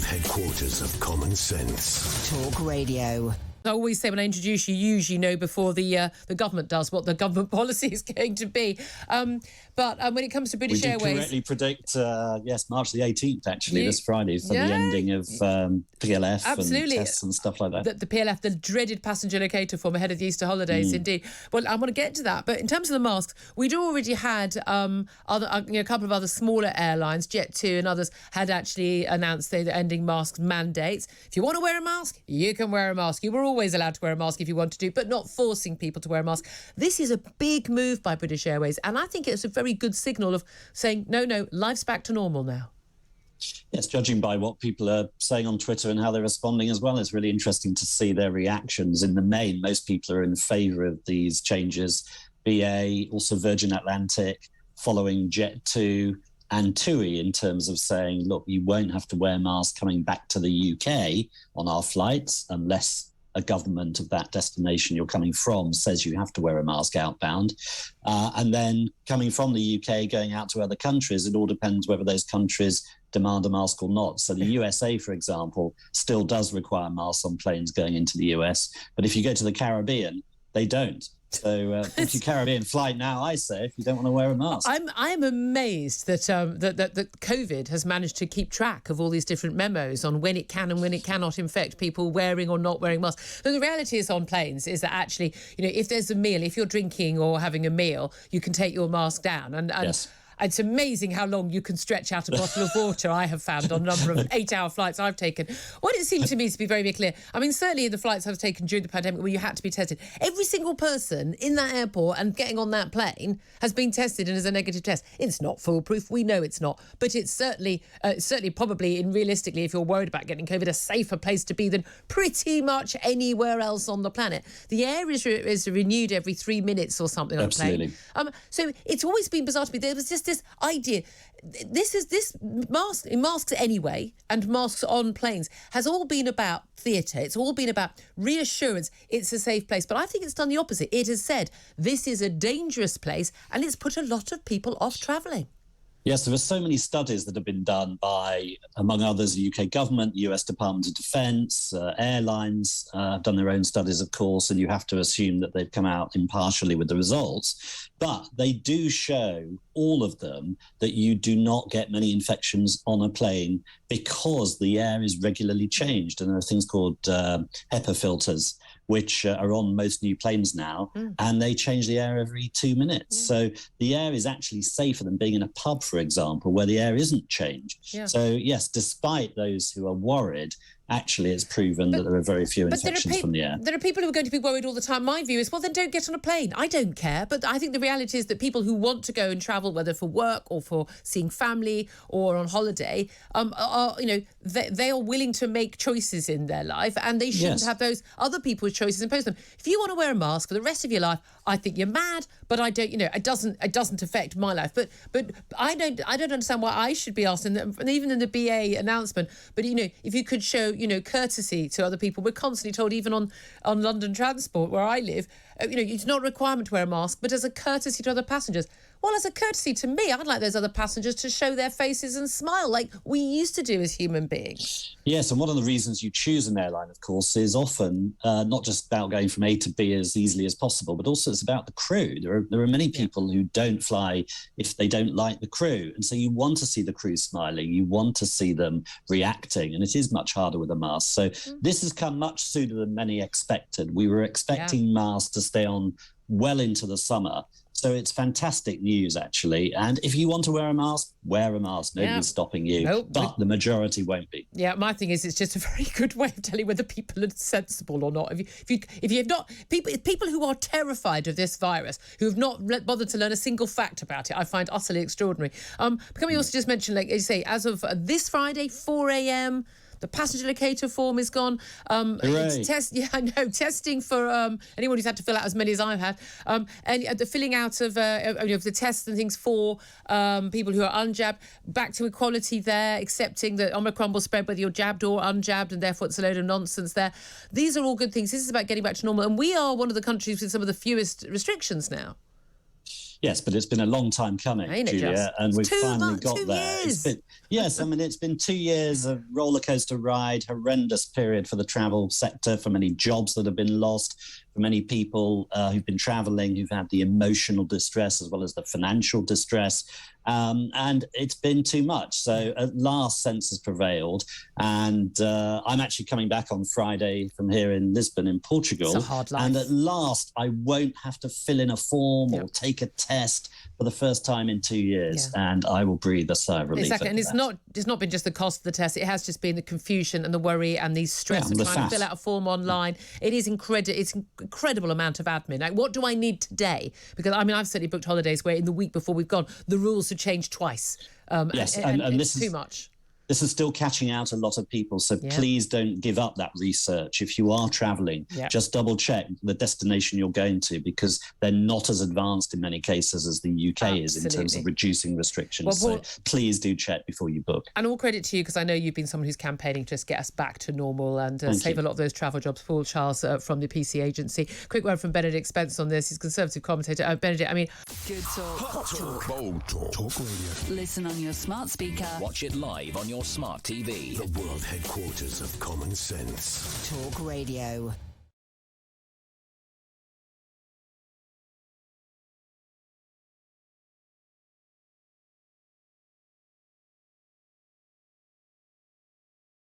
headquarters of common sense. Talk Radio. I always say when I introduce you, you usually know before the government does what the government policy is going to be. But when it comes to British Airways... We did correctly predict, March the 18th, actually, this Friday, for the ending of PLF and tests and stuff like that. The PLF, the dreaded passenger locator form ahead of the Easter holidays, indeed. Well, I want to get to that. But in terms of the masks, we'd already had a couple of other smaller airlines, Jet2 and others, had actually announced they're ending mask mandates. If you want to wear a mask, you can wear a mask. You were always allowed to wear a mask if you want to, but not forcing people to wear a mask. This is a big move by British Airways, and I think it's a very good signal of saying, no, life's back to normal now. Yes, judging by what people are saying on Twitter and how they're responding as well, it's really interesting to see their reactions. In the main, most people are in favour of these changes. BA, also Virgin Atlantic, following Jet2 and TUI in terms of saying, look, you won't have to wear masks coming back to the UK on our flights unless a government of that destination you're coming from says you have to wear a mask outbound. And then coming from the UK, going out to other countries, it all depends whether those countries demand a mask or not. So the USA, for example, still does require masks on planes going into the US. But if you go to the Caribbean, they don't. So book your Caribbean flight now, I say, if you don't want to wear a mask. I'm amazed that that COVID has managed to keep track of all these different memos on when it can and when it cannot infect people wearing or not wearing masks. So the reality is on planes is that actually, if there's a meal, if you're drinking or having a meal, you can take your mask down. And yes. It's amazing how long you can stretch out a bottle of water, I have found, on a number of 8-hour flights I've taken. What it seemed to me to be very, very clear, I mean, certainly in the flights I've taken during the pandemic where you had to be tested, every single person in that airport and getting on that plane has been tested and is a negative test. It's not foolproof, we know it's not, but it's certainly probably, realistically, if you're worried about getting COVID, a safer place to be than pretty much anywhere else on the planet. The air is renewed every 3 minutes or something on a plane. So it's always been bizarre to me. There was just this idea, this masks anyway, and masks on planes has all been about theatre. It's all been about reassurance. It's a safe place. But I think it's done the opposite. It has said this is a dangerous place, and it's put a lot of people off travelling. Yes, there are so many studies that have been done by, among others, the UK government, the US Department of Defence, airlines have done their own studies, of course, and you have to assume that they've come out impartially with the results. But they do show, all of them, that you do not get many infections on a plane because the air is regularly changed. And there are things called HEPA filters, which are on most new planes now, and they change the air every 2 minutes. So the air is actually safer than being in a pub, for example, where the air isn't changed. Yeah. So, yes, despite those who are worried, actually it's proven that there are very few infections from the air. There are people who are going to be worried all the time. My view is, well, then don't get on a plane. I don't care. But I think the reality is that people who want to go and travel, whether for work or for seeing family or on holiday, they are willing to make choices in their life, and they shouldn't have those other people's choices imposed on them. If you want to wear a mask for the rest of your life, I think you're mad, but I don't, it doesn't affect my life. But I don't understand why I should be asked, and even in the BA announcement, but if you could show courtesy to other people. We're constantly told, even on London Transport, where I live, it's not a requirement to wear a mask, but as a courtesy to other passengers. Well, as a courtesy to me, I'd like those other passengers to show their faces and smile like we used to do as human beings. Yes, and one of the reasons you choose an airline, of course, is often not just about going from A to B as easily as possible, but also it's about the crew. There are many people who don't fly if they don't like the crew. And so you want to see the crew smiling. You want to see them reacting. And it is much harder with a mask. So this has come much sooner than many expected. We were expecting masks to stay on well into the summer. So it's fantastic news, actually. And if you want to wear a mask, wear a mask. Nobody's stopping you. But the majority won't be. Yeah, my thing is, it's just a very good way of telling whether people are sensible or not. If you have not, people who are terrified of this virus, who have not bothered to learn a single fact about it, I find utterly extraordinary. Can we also just mention, like you say, as of this Friday, 4 a.m., the passenger locator form is gone. Testing for anyone who's had to fill out as many as I've had. And the filling out of the tests and things for people who are unjabbed. Back to equality there, accepting that Omicron will spread whether you're jabbed or unjabbed, and therefore it's a load of nonsense there. These are all good things. This is about getting back to normal. And we are one of the countries with some of the fewest restrictions now. Yes, but it's been a long time coming, Ain't it Julia, just? and we've Two finally months, got 2 there. years. Yes, I mean, it's been 2 years of roller coaster ride, horrendous period for the travel sector, for many jobs that have been lost, for many people who've been traveling, who've had the emotional distress as well as the financial distress. And it's been too much. So at last, sense has prevailed. And I'm actually coming back on Friday from here in Lisbon in Portugal. It's a hard life. And at last, I won't have to fill in a form or take a test for the first time in 2 years. And I will breathe a sigh of relief. Exactly. And it's not been just the cost of the test. It has just been the confusion and the worry and the stress of trying to fill out a form online. It is incredible. It's an incredible amount of admin. Like, what do I need today? Because, I mean, I've certainly booked holidays where in the week before we've gone, the rules have changed twice. Yes, and it's this is too much. This is still catching out a lot of people, so please don't give up that research. If you are travelling, just double check the destination you're going to, because they're not as advanced in many cases as the UK is in terms of reducing restrictions. Well, so please do check before you book. And all credit to you, because I know you've been someone who's campaigning to just get us back to normal and save a lot of those travel jobs. Paul Charles from the PC agency. Quick word from Benedict Spence on this. He's a Conservative commentator. Benedict, I mean... Good talk. Hot talk. Bold talk. Talk radio. Listen on your smart speaker. Watch it live on your smart TV. The world headquarters of common sense. Talk Radio.